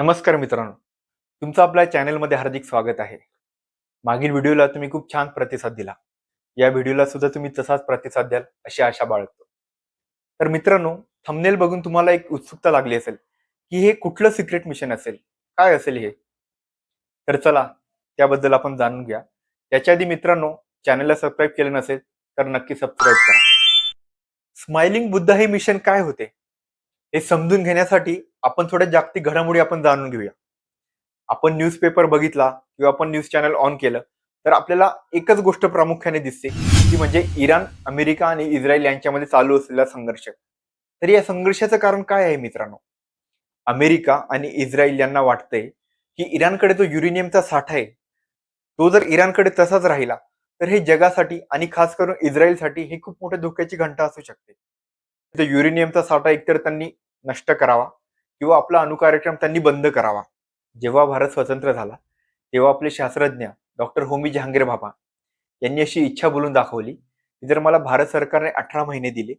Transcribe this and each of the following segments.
नमस्कार मित्रांनो, तुमचं आपल्या चॅनलमध्ये हार्दिक स्वागत आहे. मागील व्हिडिओला तुम्ही खूप छान प्रतिसाद दिला. या व्हिडिओला सुद्धा तुम्ही तसाच प्रतिसाद द्याल अशी आशा बाळगतो. तर मित्रांनो, थंबनेल बघून तुम्हाला एक उत्सुकता लागली असेल की हे कुठलं सिक्रेट मिशन असेल, काय असेल हे. तर चला त्याबद्दल आपण जाणून घ्या. त्याच्या आधी मित्रांनो, चॅनलला सबस्क्राईब केलं नसेल तर नक्की सबस्क्राईब करा. स्माइलिंग बुद्ध हे मिशन काय होते हे समजून घेण्यासाठी आपण थोड्या जागतिक घडामोडी आपण जाणून घेऊया. आपण न्यूजपेपर बघितला किंवा आपण न्यूज चॅनल ऑन केलं तर आपल्याला एकच गोष्ट प्रामुख्याने दिसते, ती म्हणजे इराण, अमेरिका आणि इस्रायल यांच्यामध्ये चालू असलेला संघर्ष. तर या संघर्षाचं कारण काय आहे मित्रांनो? अमेरिका आणि इस्रायल यांना वाटतंय की इराणकडे जो युरेनियमचा साठा आहे, तो जर इराणकडे तसाच राहिला तर हे जगासाठी आणि खास करून इस्रायलसाठी हे खूप मोठ्या धोक्याची घंटा असू शकते. तो युरेनियमचा साठा एकतर त्यांनी नष्ट करावा किंवा आपला अणुकार्यक्रम त्यांनी बंद करावा. जेव्हा भारत स्वतंत्र झाला तेव्हा आपले शास्त्रज्ञ डॉक्टर होमी जहांगीर भाभा यांनी अशी इच्छा बोलून दाखवली की जर मला भारत सरकारने 18 महिने दिले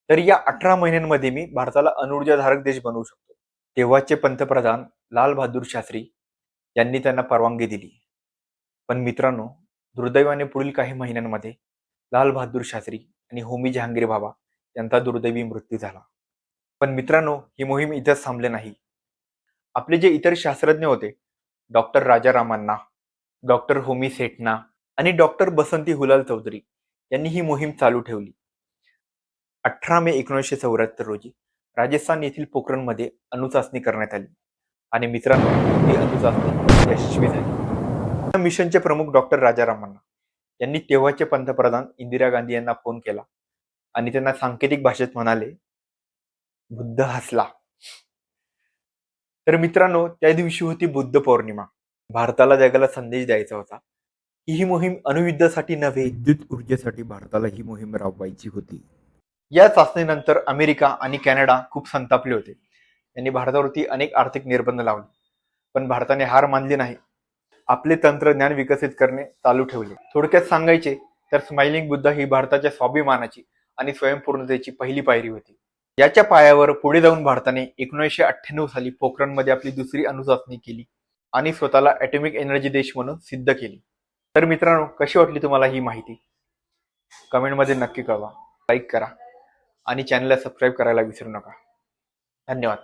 तर या 18 महिन्यांमध्ये मी भारताला अणुऊर्जाधारक देश बनवू शकतो. तेव्हाचे पंतप्रधान लाल बहादूर शास्त्री यांनी त्यांना परवानगी दिली. पण मित्रांनो, दुर्दैवाने पुढील काही महिन्यांमध्ये लाल बहादूर शास्त्री आणि होमी जहांगीर भाभा यांचा दुर्दैवी मृत्यू झाला. पण मित्रांनो, ही मोहीम इथंच थांबले नाही. आपले जे इतर शास्त्रज्ञ होते, डॉक्टर राजा रामन्ना, डॉक्टर होमी सेठना आणि डॉक्टर बसंती हुलाल चौधरी यांनी ही मोहीम चालू ठेवली. 18 मे 1974 रोजी राजस्थान येथील पोखरणमध्ये अणुचाचणी करण्यात आली आणि मित्रांनो, ही अणुचाचणी यशस्वी झाली. या मिशनचे प्रमुख डॉक्टर राजा रामन्ना यांनी तेव्हाचे पंतप्रधान इंदिरा गांधी यांना फोन केला आणि त्यांना सांकेतिक भाषेत म्हणाले, बुद्ध हसला. तर मित्रांनो, त्या दिवशी होती बुद्ध पौर्णिमा. भारताला जगाला संदेश द्यायचा होता की ही मोहीम अणुयुद्धासाठी नव्हे, विद्युत ऊर्जेसाठी भारताला ही मोहीम राबवायची होती. या चाचणीनंतर अमेरिका आणि कॅनडा खूप संतापले होते. त्यांनी भारतावरती अनेक आर्थिक निर्बंध लावले, पण भारताने हार मानली नाही. आपले तंत्रज्ञान विकसित करणे चालू ठेवले. थोडक्यात सांगायचे तर स्माइलिंग बुद्ध ही भारताच्या स्वाभिमानाची आणि स्वयंपूर्णतेची पहिली पायरी होती. याच्या पायावर पुढे जाऊन भारताने 1998 साली पोखरणमध्ये आपली दुसरी अणुचाचणी केली आणि स्वतःला ॲटॉमिक एनर्जी देश म्हणून सिद्ध केली. तर मित्रांनो, कशी वाटली तुम्हाला ही माहिती? कमेंटमध्ये नक्की कळवा. लाईक करा आणि चॅनलला सबस्क्राईब करायला विसरू नका. धन्यवाद.